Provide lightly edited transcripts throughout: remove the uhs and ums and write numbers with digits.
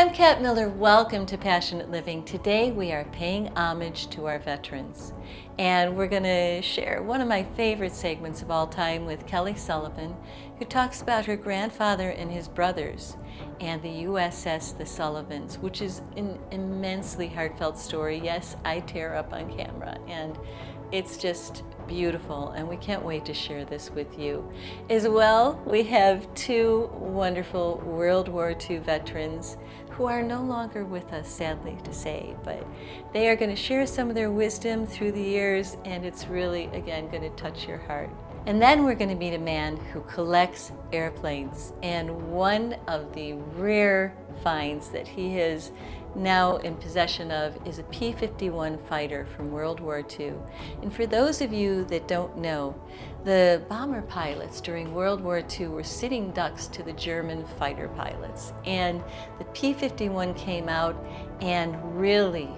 I'm Kat Miller. Welcome to Passionate Living. Today we are paying homage to our veterans. And we're going to share one of my favorite segments of all time with Kelly Sullivan, who talks about her grandfather and his brothers and the USS The Sullivans, which is an immensely heartfelt story. Yes, I tear up on camera, and it's just beautiful, and we can't wait to share this with you. As well, we have two wonderful World War II veterans who are no longer with us, sadly to say, but they are going to share some of their wisdom through the years, and it's really, again, going to touch your heart. And then we're going to meet a man who collects airplanes, and one of the rare finds that he is now in possession of is a P-51 fighter from World War II. And for those of you that don't know, the bomber pilots during World War II were sitting ducks to the German fighter pilots. And the P-51 came out and really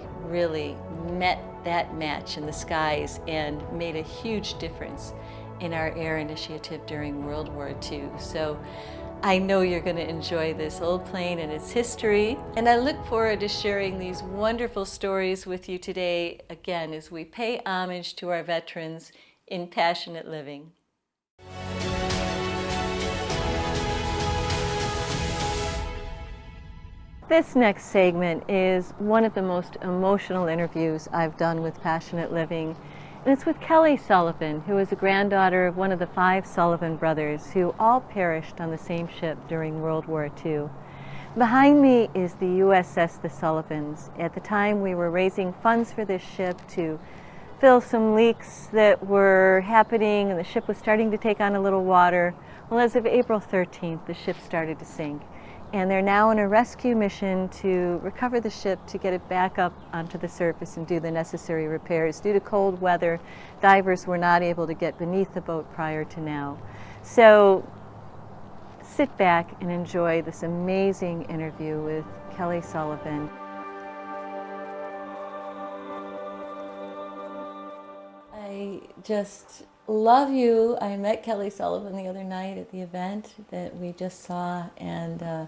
met that match in the skies and made a huge difference in our air initiative during World War II. So I know you're going to enjoy this old plane and its history, and I look forward to sharing these wonderful stories with you today, again, as we pay homage to our veterans in Passionate Living. This next segment is one of the most emotional interviews I've done with Passionate Living. And it's with Kelly Sullivan, who is a granddaughter of one of the 5 Sullivan brothers who all perished on the same ship during World War II. Behind me is the USS The Sullivans. At the time, we were raising funds for this ship to fill some leaks that were happening, and the ship was starting to take on a little water. Well, as of April 13th, the ship started to sink. And they're now on a rescue mission to recover the ship to get it back up onto the surface and do the necessary repairs. Due to cold weather, divers were not able to get beneath the boat prior to now. So sit back and enjoy this amazing interview with Kelly Sullivan. I just love you. I met Kelly Sullivan the other night at the event that we just saw, and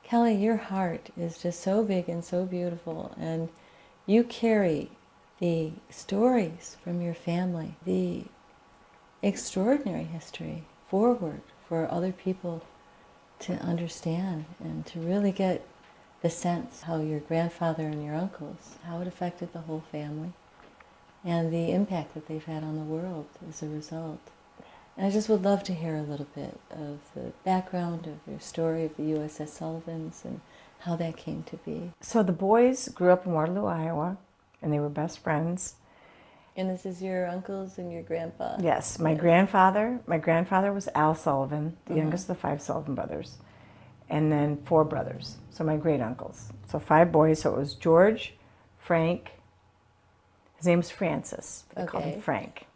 Kelly, your heart is just so big and so beautiful, and you carry the stories from your family, the extraordinary history forward for other people to understand and to really get the sense how your grandfather and your uncles, how it affected the whole family, and the impact that they've had on the world as a result. And I just would love to hear a little bit of the background of your story of the USS Sullivans and how that came to be. So the boys grew up in Waterloo, Iowa, and they were best friends. And this is your uncles and your grandpa? Yes, my grandfather was Al Sullivan, the youngest of the 5 Sullivan brothers, and then 4 brothers, so my great uncles. So 5 boys, so it was George, Frank, his name's Francis, they called him Frank.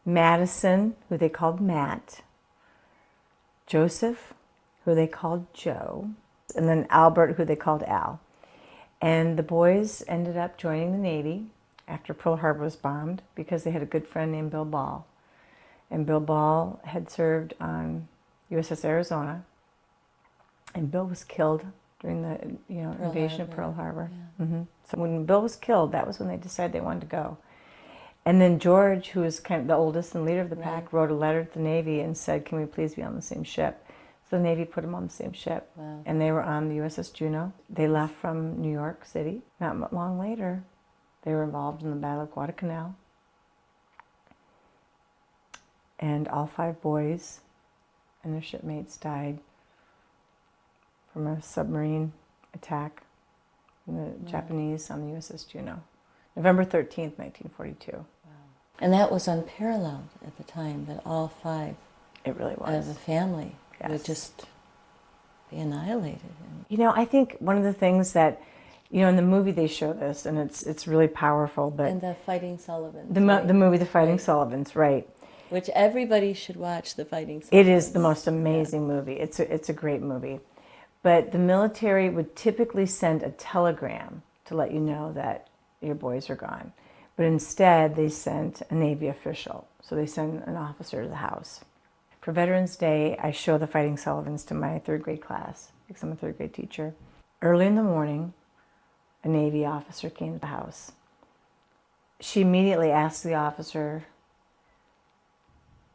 Madison, who they called Matt, Joseph, who they called Joe, and then Albert, who they called Al. And the boys ended up joining the Navy after Pearl Harbor was bombed because they had a good friend named Bill Ball. And Bill Ball had served on USS Arizona, and Bill was killed during the invasion of Pearl Harbor. Yeah. So when Bill was killed, that was when they decided they wanted to go. And then George, who was kind of the oldest and leader of the pack, wrote a letter to the Navy and said, "Can we please be on the same ship?" So the Navy put them on the same ship. Wow. And they were on the USS Juneau. They left from New York City. Not long later, they were involved in the Battle of Guadalcanal. And all 5 boys and their shipmates died from a submarine attack from the Japanese on the USS Juneau. November 13th, 1942. Wow. And that was unparalleled at the time, that all 5 it really was. Of the family would just be annihilated. You know, I think one of the things that, in the movie they show this, and it's really powerful. But and the Fighting Sullivans. The movie, The Fighting Sullivans, right. Which everybody should watch, The Fighting Sullivans. It is the most amazing movie. It's a great movie. But the military would typically send a telegram to let you know that your boys are gone. But instead, they sent a Navy official. So they sent an officer to the house. For Veterans Day, I show The Fighting Sullivans to my 3rd grade class, because I'm a 3rd grade teacher. Early in the morning, a Navy officer came to the house. She immediately asked the officer,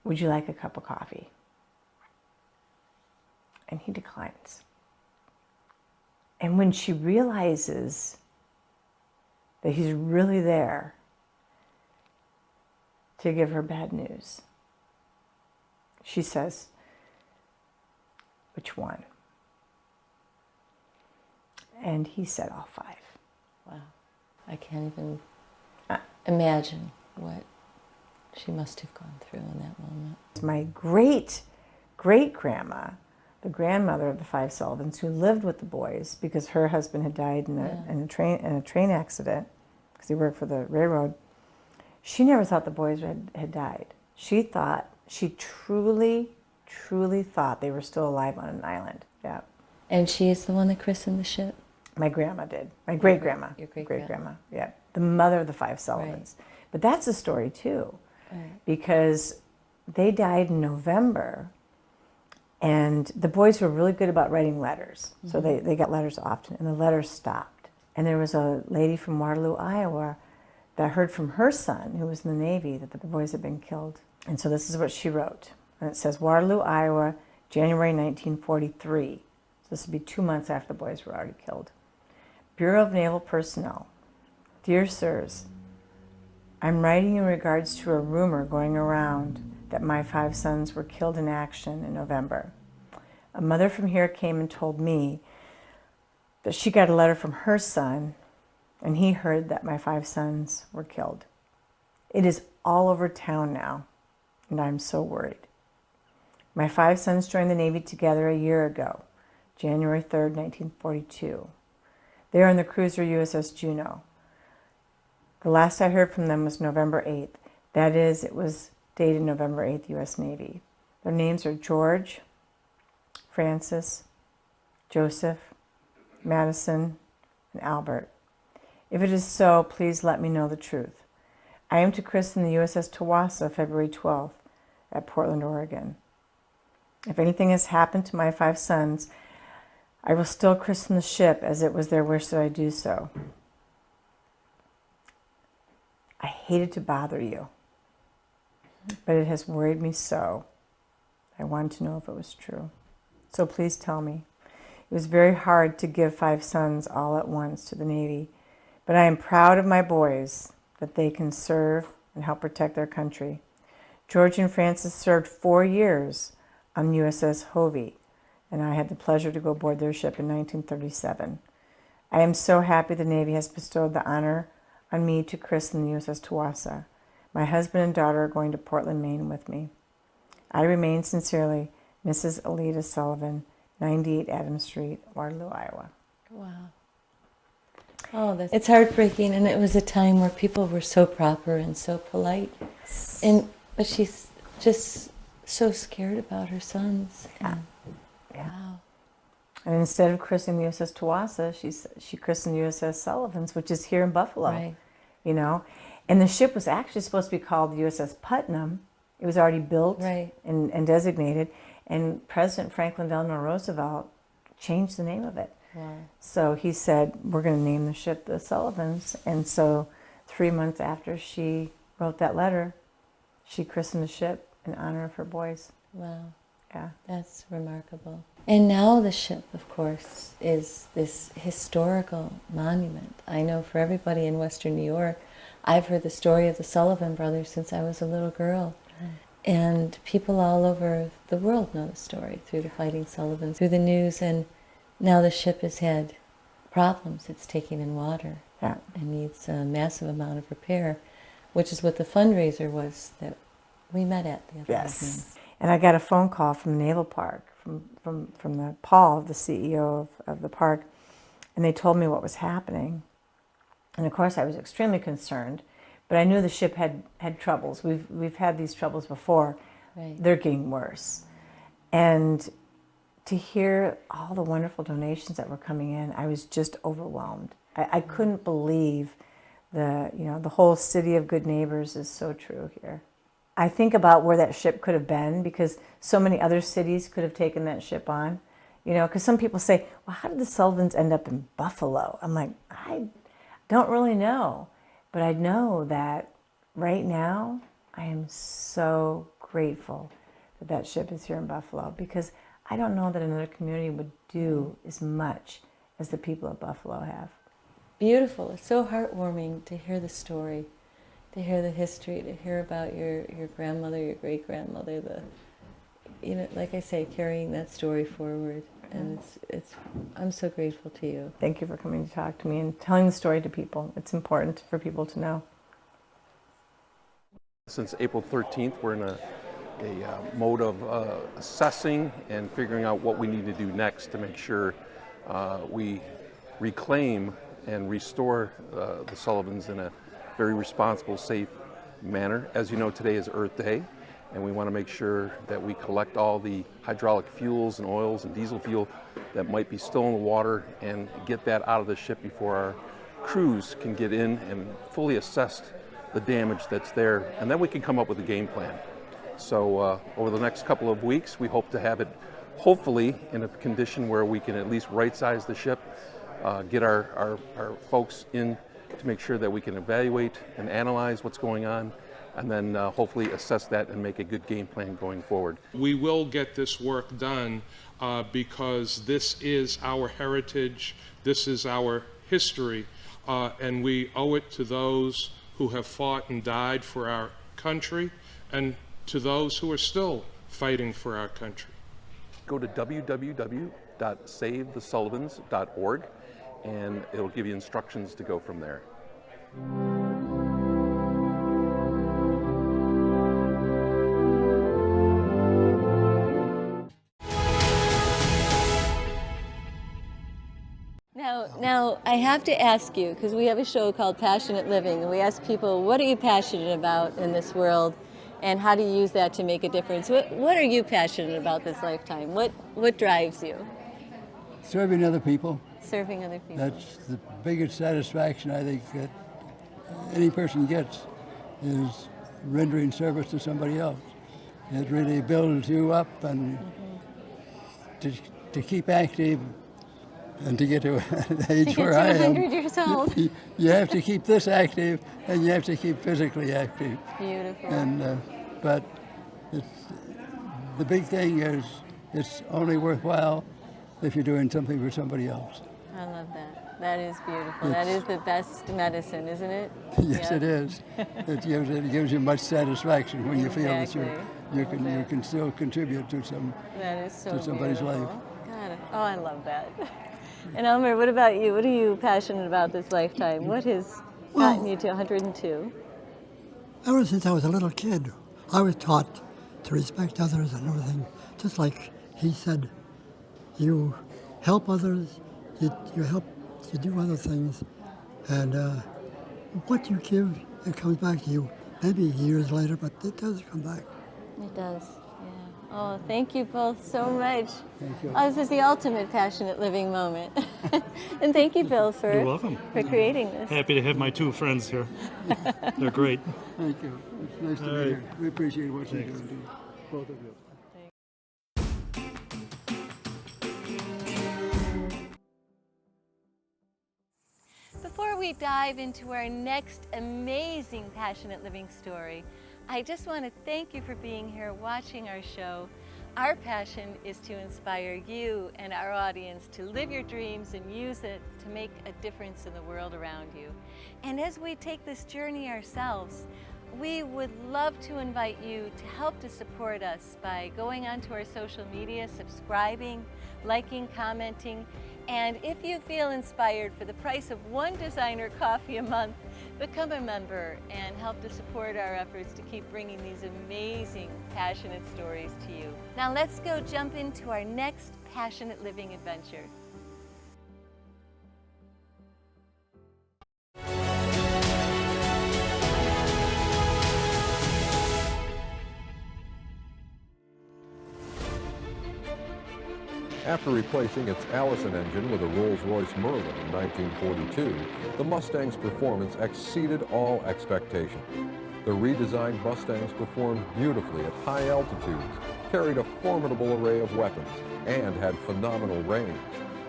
"Would you like a cup of coffee?" And he declines. And when she realizes that he's really there to give her bad news, she says, "Which one?" And he said, "All five." Wow. I can't even imagine what she must have gone through in that moment. My great-great-grandma, the grandmother of the five Sullivans, who lived with the boys because her husband had died in a train accident because he worked for the railroad, she never thought the boys had died. She truly thought they were still alive on an island. Yeah. And she is the one that christened the ship? My grandma did. My great-grandma. Your great-grandma. Yeah. The mother of the five Sullivans. Right. But that's a story too. Right. Because they died in November, and the boys were really good about writing letters. Mm-hmm. So they got letters often, and the letters stopped. And there was a lady from Waterloo, Iowa, that heard from her son, who was in the Navy, that the boys had been killed. And so this is what she wrote. And it says, "Waterloo, Iowa, January 1943. So this would be 2 months after the boys were already killed. Bureau of Naval Personnel. Dear Sirs, I'm writing in regards to a rumor going around that my five sons were killed in action in November. A mother from here came and told me that she got a letter from her son, and he heard that my five sons were killed. It is all over town now, and I'm so worried. My five sons joined the Navy together a year ago, January 3rd, 1942. They are on the cruiser USS Juneau. The last I heard from them was November 8th. That is, it was dated November 8th, U.S. Navy. Their names are George, Francis, Joseph, Madison, and Albert. If it is so, please let me know the truth. I am to christen the USS Tawassa February 12th at Portland, Oregon. If anything has happened to my five sons, I will still christen the ship as it was their wish that I do so. I hated to bother you, but it has worried me so. I wanted to know if it was true. So please tell me. It was very hard to give five sons all at once to the Navy, but I am proud of my boys that they can serve and help protect their country. George and Francis served 4 years on USS Hovey, and I had the pleasure to go aboard their ship in 1937. I am so happy the Navy has bestowed the honor on me to christen the USS Tawassa. My husband and daughter are going to Portland, Maine with me. I remain sincerely, Mrs. Alida Sullivan, 98 Adams Street, Waterloo, Iowa. Wow. Oh, it's heartbreaking, and it was a time where people were so proper and so polite. But she's just so scared about her sons. Yeah. Wow. And instead of christening the USS Tawassa, she christened the USS Sullivans, which is here in Buffalo. Right. You know, and the ship was actually supposed to be called the USS Putnam. It was already built and designated, and President Franklin Delano Roosevelt changed the name of it. Wow. So he said, we're going to name the ship the Sullivans. And so 3 months after she wrote that letter, she christened the ship in honor of her boys. Wow. Yeah. That's remarkable. And now the ship, of course, is this historical monument. I know for everybody in Western New York, I've heard the story of the Sullivan brothers since I was a little girl. And people all over the world know the story through the Fighting Sullivans, through the news. And now the ship has had problems. It's taking in water and needs a massive amount of repair, which is what the fundraiser was that we met at the other evening. And I got a phone call from the Naval Park, from the Paul, the CEO of the park, and they told me what was happening. And of course I was extremely concerned, but I knew the ship had troubles. We've had these troubles before. Right. They're getting worse. And to hear all the wonderful donations that were coming in, I was just overwhelmed. I couldn't believe the whole city of good neighbors is so true here. I think about where that ship could have been, because so many other cities could have taken that ship on. You know, because some people say, well, how did the Sullivans end up in Buffalo? I'm like, I don't really know. But I know that right now, I am so grateful that that ship is here in Buffalo, because I don't know that another community would do as much as the people of Buffalo have. Beautiful. It's so heartwarming to hear the story, to hear the history, to hear about your grandmother, your great-grandmother, you know, like I say, carrying that story forward. And I'm so grateful to you. Thank you for coming to talk to me and telling the story to people. It's important for people to know. Since April 13th, we're in a mode of assessing and figuring out what we need to do next to make sure we reclaim and restore the Sullivans in a very responsible, safe manner. As you know, today is Earth Day, and we want to make sure that we collect all the hydraulic fuels and oils and diesel fuel that might be still in the water and get that out of the ship before our crews can get in and fully assess the damage that's there, and then we can come up with a game plan. So over the next couple of weeks, we hope to have it hopefully in a condition where we can at least right-size the ship, get our folks in to make sure that we can evaluate and analyze what's going on, and then hopefully assess that and make a good game plan going forward. We will get this work done because this is our heritage, this is our history, and we owe it to those who have fought and died for our country, and to those who are still fighting for our country. Go to www.savethesullivans.org, and it'll give you instructions to go from there. Now, I have to ask you, because we have a show called Passionate Living, and we ask people, what are you passionate about in this world, and how do you use that to make a difference? What are you passionate about this lifetime? What drives you? Serving other people. Serving other people. That's the biggest satisfaction I think that any person gets, is rendering service to somebody else. It really builds you up, and to keep active and to get to an age where I am. 100 years old. You have to keep this active, and you have to keep physically active. Beautiful. And but the big thing is, it's only worthwhile if you're doing something for somebody else. I love that. That is beautiful. That is the best medicine, isn't it? Yes, it is. It gives you much satisfaction when you feel that you can still contribute to somebody's life. God, oh, I love that. And Elmer, what about you? What are you passionate about this lifetime? What has gotten you to 102? Ever since I was a little kid, I was taught to respect others and everything. Just like he said, you help others, you do other things, and what you give, it comes back to you. Maybe years later, but it does come back. It does, yeah. Oh, thank you both so much. Thank you. Oh, this is the ultimate passionate living moment. And thank you, Bill, for, You're welcome. for creating this. Happy to have my two friends here. They're great. Thank you. It's nice to be here. We appreciate what you're doing, both of you. Before we dive into our next amazing passionate living story, I just want to thank you for being here watching our show. Our passion is to inspire you and our audience to live your dreams and use it to make a difference in the world around you. And as we take this journey ourselves, we would love to invite you to help to support us by going onto our social media, subscribing, liking, commenting, and if you feel inspired, for the price of one designer coffee a month, become a member and help to support our efforts to keep bringing these amazing, passionate stories to you. Now let's go jump into our next passionate living adventure. After replacing its Allison engine with a Rolls-Royce Merlin in 1942, the Mustang's performance exceeded all expectations. The redesigned Mustangs performed beautifully at high altitudes, carried a formidable array of weapons, and had phenomenal range.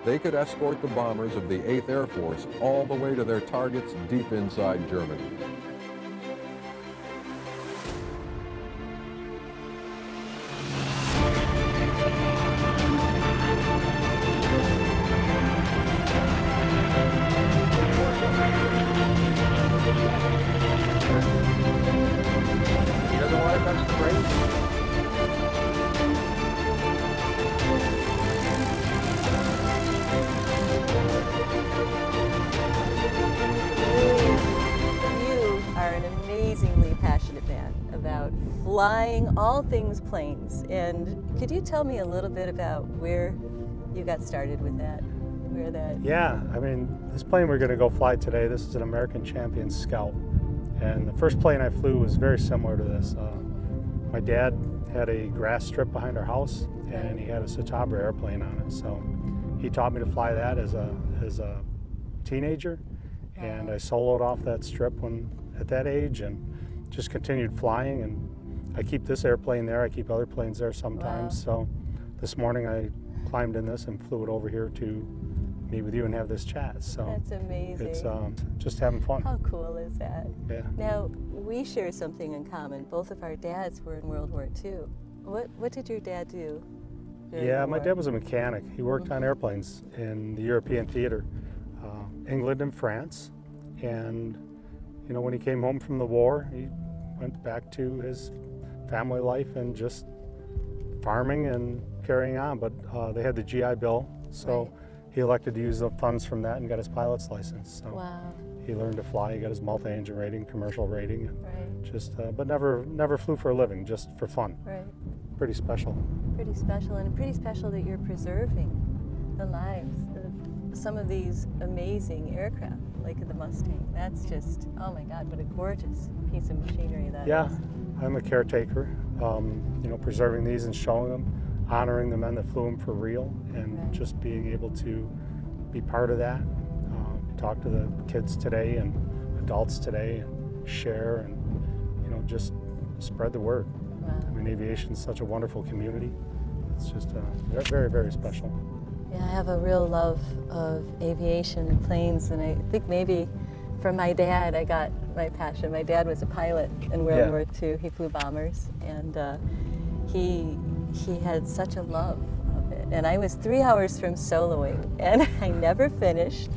They could escort the bombers of the 8th Air Force all the way to their targets deep inside Germany. You are an amazingly passionate man about flying all things planes. And could you tell me a little bit about where you got started with that? Where that? Yeah, I mean, this plane we're going to go fly today, this is an American Champion Scout. And the first plane I flew was very similar to this. My dad had a grass strip behind our house, and he had a Citabria airplane on it. So he taught me to fly that as a teenager. And I soloed off that strip at that age and just continued flying. And I keep this airplane there. I keep other planes there sometimes. Wow. So this morning I climbed in this and flew it over here to meet with you and have this chat. So That's amazing. it's just having fun. How cool is that? Yeah. Now, we share something in common. Both of our dads were in World War II. What did your dad do? during Yeah, the my war? dad was a mechanic. He worked on airplanes in the European theater, England and France. And, you know, when he came home from the war, he went back to his family life and just farming and carrying on. But they had the GI Bill, so Right. he elected to use the funds from that and got his pilot's license. So Wow, he learned to fly. He got his multi-engine rating, commercial rating, and right, just, but never flew for a living, just for fun. right. Pretty special. Pretty special, and pretty special that you're preserving the lives of some of these amazing aircraft, like the Mustang. That's just, oh my God, what a gorgeous piece of machinery that Yeah, is. I'm a caretaker, you know, preserving these and showing them, honoring the men that flew them for real, and Right. just being able to be part of that, talk to the kids today and adults today and share and, you know, just spread the word. Wow. I mean, aviation is such a wonderful community. It's just very, very special. Yeah, I have a real love of aviation and planes, and I think maybe from my dad I got my passion. My dad was a pilot in World Yeah. War II. He flew bombers, and he had such a love of it. And I was 3 hours from soloing, and I never finished.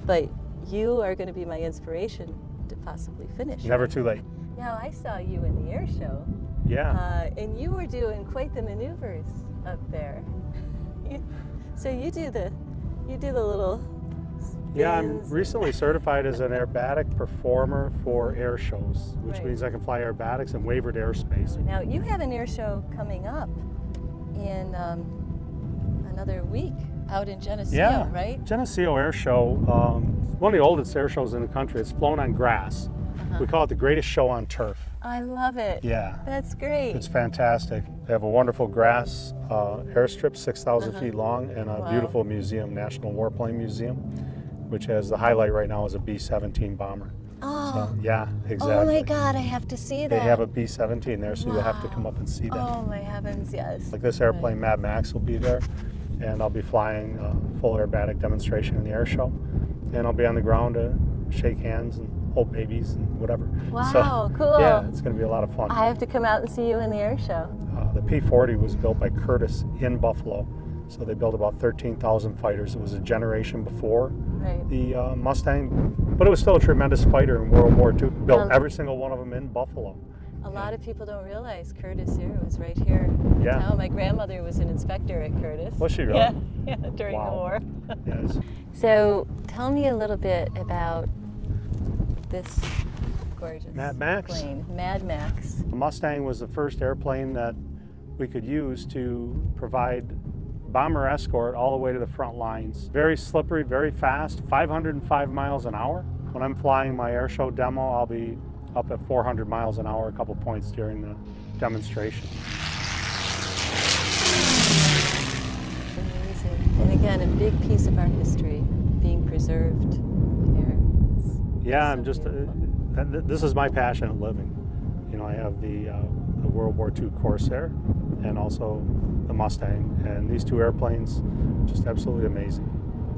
But you are going to be my inspiration to possibly finish. Never too late. Now, I saw you in the air show, Yeah. and you were doing quite the maneuvers up there. So you do the little Yeah, I'm spins. recently certified as an aerobatic performer for air shows, which Right. means I can fly aerobatics in wavered airspace. Now you have an air show coming up in another week out in Geneseo, Yeah, right? Geneseo Air Show, one of the oldest air shows in the country. It's flown on grass. We call it the greatest show on turf. I love it. Yeah, That's great. it's fantastic. They have a wonderful grass airstrip, 6,000 feet long, and a Wow. beautiful museum, National Warplane Museum, which has the highlight right now is a B-17 bomber. Oh, So, yeah, exactly. oh my God, I have to see that. They have a B-17 there, so you'll have to come up and see that. Oh my heavens, yes. Like this airplane, Mad Max, will be there, and I'll be flying a full aerobatic demonstration in the air show, and I'll be on the ground to shake hands and hold babies and whatever. Wow, cool. Yeah, it's going to be a lot of fun. I have to come out and see you in the air show. The P-40 was built by Curtiss in Buffalo, so they built about 13,000 fighters. It was a generation before Right. the Mustang, but it was still a tremendous fighter in World War II. Built Well- every single one of them in Buffalo. A lot of people don't realize Curtiss Air was right here in Yeah. town. My grandmother was an inspector at Curtiss. Was she really? Yeah, yeah, during the Wow. war. Yes. So tell me a little bit about this gorgeous Mad Max? plane, Mad Max. The Mustang was the first airplane that we could use to provide bomber escort all the way to the front lines. Very slippery, very fast, 505 miles an hour. When I'm flying my air show demo, I'll be up at 400 miles an hour a couple points during the demonstration. Amazing. And again, a big piece of our history being preserved here. It's Yeah, so I'm just, beautiful. this is my passion at living. You know, I have the the World War II Corsair and also the Mustang. And these two airplanes, just absolutely amazing.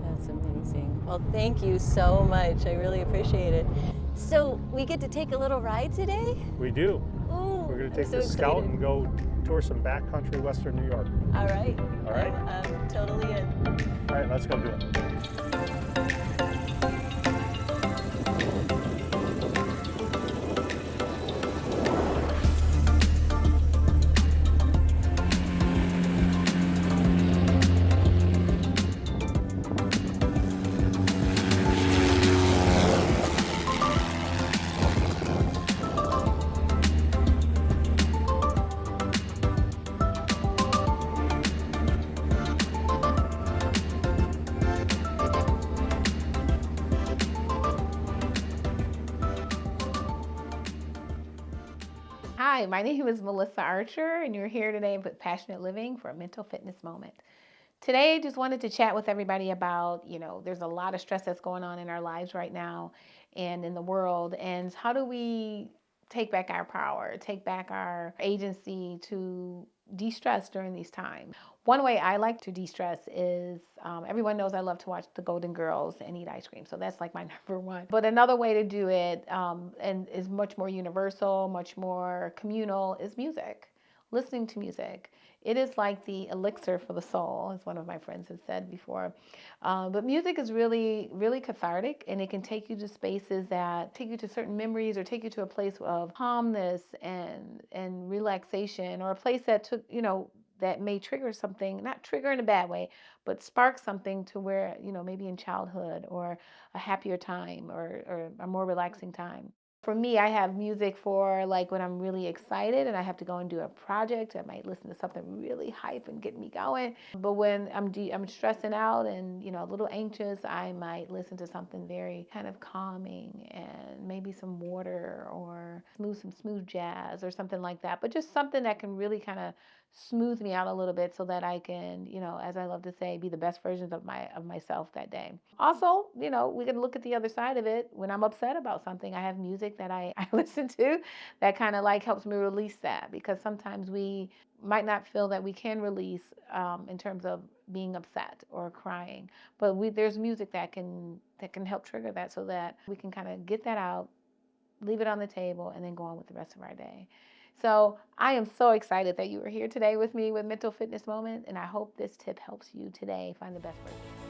That's amazing. Well, thank you so much. I really appreciate it. So we get to take a little ride today? We do. Ooh, We're going to take so the Scout excited. and go tour some backcountry Western New York. All right. All right. I'm totally in. All right, let's go do it. Hi, my name is Melissa Archer, and you're here today with Passionate Living for a Mental Fitness Moment. Today, I just wanted to chat with everybody about, there's a lot of stress that's going on in our lives right now and in the world, and how do we take back our power, take back our agency to de-stress during these times. One way I like to de-stress is, everyone knows I love to watch the Golden Girls and eat ice cream, so that's like my number one. But another way to do it, and is much more universal, much more communal, is music. Listening to music. It is like the elixir for the soul, as one of my friends has said before. But music is really, really cathartic, and it can take you to spaces that take you to certain memories or take you to a place of calmness and relaxation, or a place that took, that may trigger something, not trigger in a bad way, but spark something to where, maybe in childhood or a happier time or a more relaxing time. For me, I have music for like when I'm really excited and I have to go and do a project. I might listen to something really hype and get me going. But when I'm stressing out and a little anxious, I might listen to something very kind of calming and maybe some water or some smooth jazz or something like that. But just something that can really kind of smooth me out a little bit so that I can, as I love to say, be the best versions of myself that day. Also, we can look at the other side of it. When I'm upset about something, I have music that I listen to that kind of like helps me release that, because sometimes we might not feel that we can release in terms of being upset or crying, but there's music that can help trigger that so that we can kind of get that out, leave it on the table, and then go on with the rest of our day. So I am so excited that you are here today with me with Mental Fitness Moment, and I hope this tip helps you today find the best version.